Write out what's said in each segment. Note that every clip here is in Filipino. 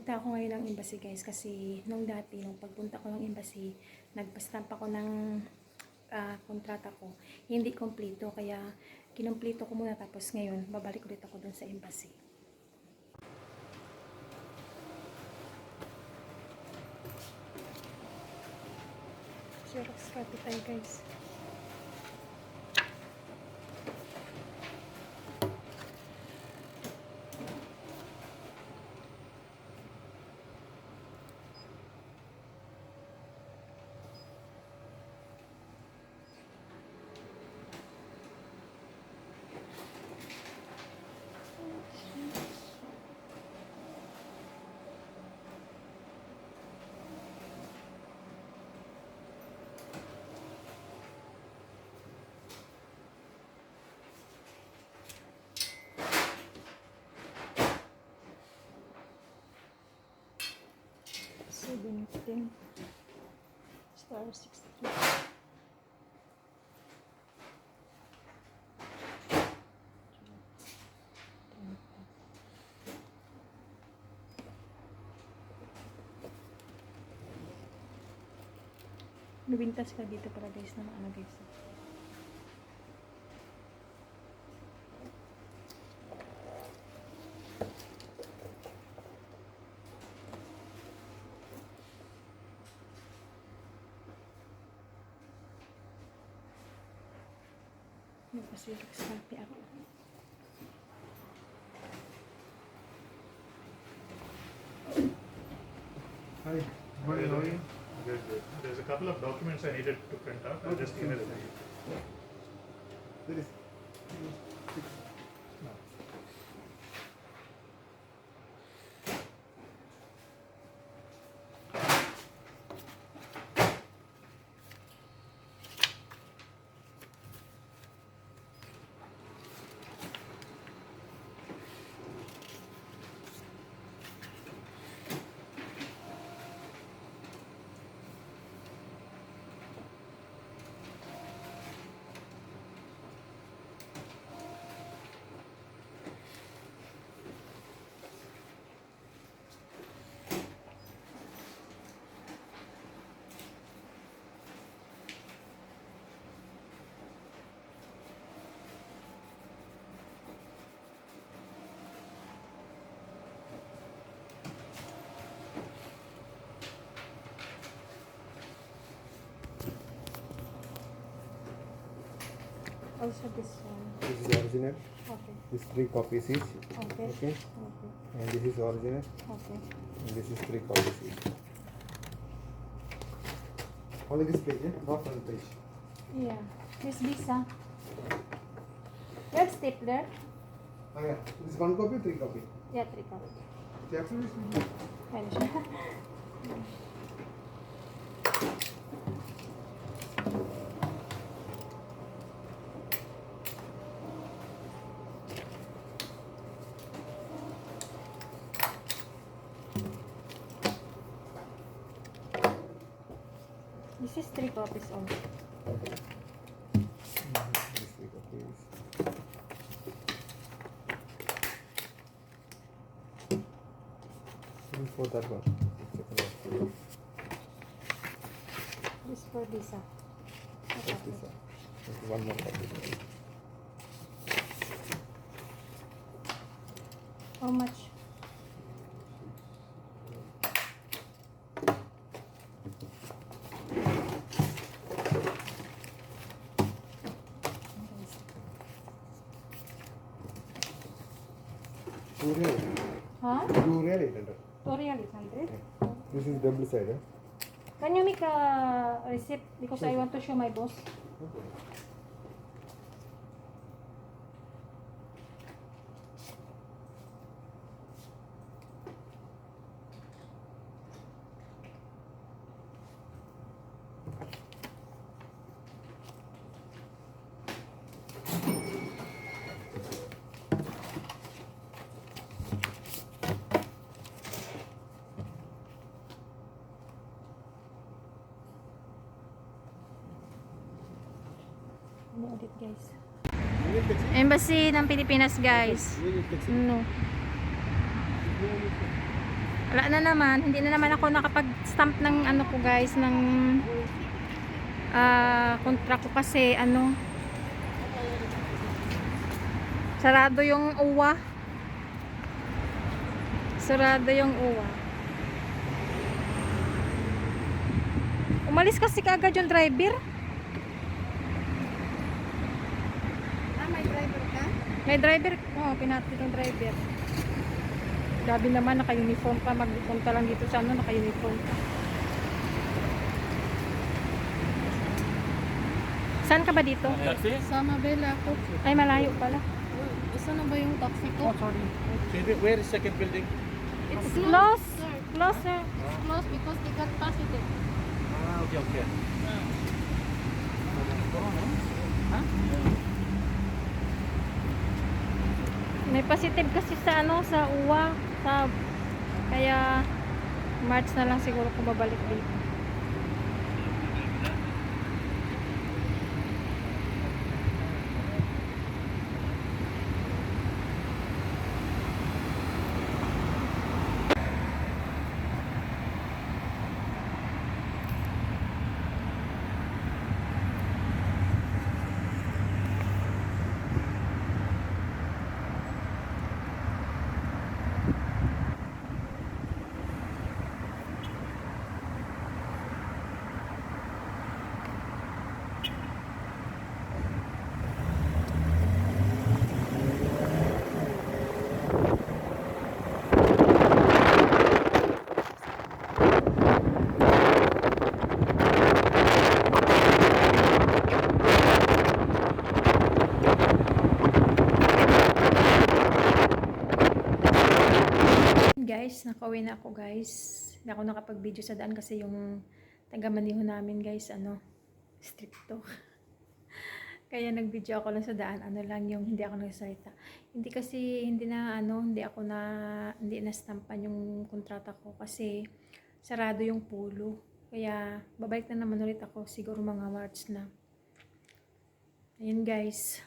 Pupunta ako ngayon ng embassy guys kasi nung dati, nung pagpunta ko ng embassy, nagpa-stamp ako ng kontrata ko. Hindi kompleto kaya kinumpleto ko muna tapos ngayon babalik ulit ako dun sa embassy. Xerox copy tayo guys. *17 *63. Lubintas ka dito para guys na ano guys. Nagpa-Xerox copy ako. Hi, what are you doing? Good, good. There's a couple of documents I needed to print out. I'll just email it to you. There is. No. Also this one. This is original. Okay. This 3 copies each. Okay. Okay. Okay. And this is original. Okay. And this is 3 copies each. Only this page, not front page. Yeah. This visa. You have stapler? Oh yeah. This is 1 copy, 3 copy. Yeah, 3 copies. The absolute. Kaya siya. This is 3 copies also. This 3 copies. And for that one. This for visa. That's this one. There's 1 more copy. How much? Huh? 200. Toriel 800. This is double side. Can you make a receipt because I want to show my boss? Okay. Ano ulit guys? Embassy ng Pilipinas guys. No. Wala na naman. Hindi na naman ako nakapag-stamp ng ano ko guys, ng kontra ko kasi ano, sarado yung uwa. Sarado yung uwa. Umalis kasi kaagad yung driver. May driver ka? May driver. Oh, pinatid yung driver. Grabe naman, naka-uniform pa. Magpunta lang dito sa ano, naka-uniform pa. Saan ka ba dito? Sa Mabela ako. Ay, malayo pala. Isa na ba yung taxi ko? Where is second building? It's Close. sir. Close, sir. It's closed because they got positive. Ah, okay, okay. May positive kasi sa ano, sa uwa. Sa, kaya, March na lang siguro kung babalik dito. Guys, nakauwi na ako guys. Hindi ako nakapag-video sa daan kasi yung taga-Maniho namin guys, ano, stricto. Kaya nag-video ako lang sa daan, ano lang yung hindi ako nagsalita. Hindi kasi, hindi na stampan yung kontrata ko kasi sarado yung pulo. Kaya babalik na naman ulit ako, siguro mga March na. Ayun guys.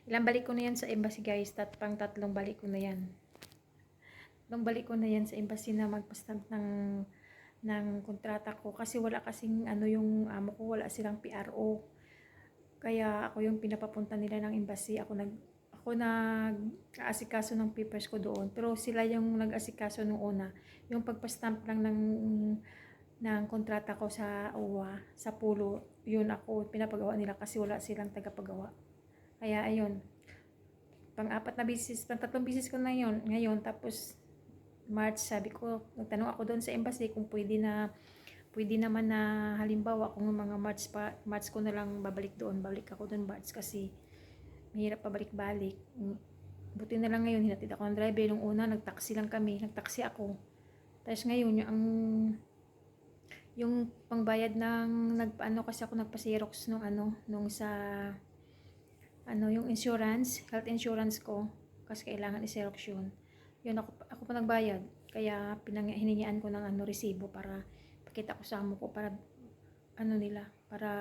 Ilang balik ko na yan sa embassy guys, pang tatlong balik ko na yan. Nung balik ko na yan sa embassy na magpa-stamp ng kontrata ko kasi wala kasing ano yung amo ko, wala silang PRO. Kaya ako yung pinapapunta nila ng embassy. Ako nag-aasikaso ng papers ko doon. Pero sila yung nag-asikaso nung una. Yung pagpa-stamp lang ng kontrata ko sa UWA, sa pulo, yun ako pinapagawa nila kasi wala silang tagapagawa. Kaya ayun. Pang-tatlong bisis ko na yun ngayon, tapos March, sabi ko, nagtanong ako doon sa embassy kung pwede naman na halimbawa kung mga March ko na lang babalik doon, balik ako doon March kasi mahirap pabalik-balik. Buti na lang ngayon, hinatid ako ng driver. Nung una, nagtaxi lang kami, nagtaxi ako. Tapos ngayon, yung pangbayad kasi ako nagpa-Xerox nung yung insurance, health insurance ko, kasi kailangan i-Xerox yun. Yun, ako pa nagbayad. Kaya hiningian ko ng resibo para pakita ko sa amo ko para para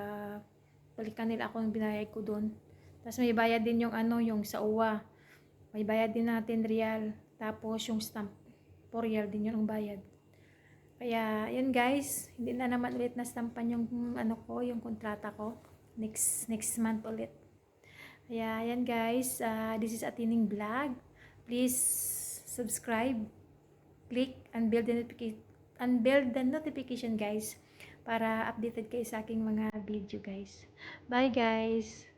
balikan nila ako ng binayad ko doon. Tapos may bayad din yung sa UWA. May bayad din natin real. Tapos yung stamp, 4 real din yun ang bayad. Kaya yun guys, hindi na naman ulit na stampan yung yung kontrata ko. Next month ulit. Kaya yan guys, this is Atining Vlog. Please subscribe, click and bell the notification guys para updated kayo sa aking mga video guys. Bye guys!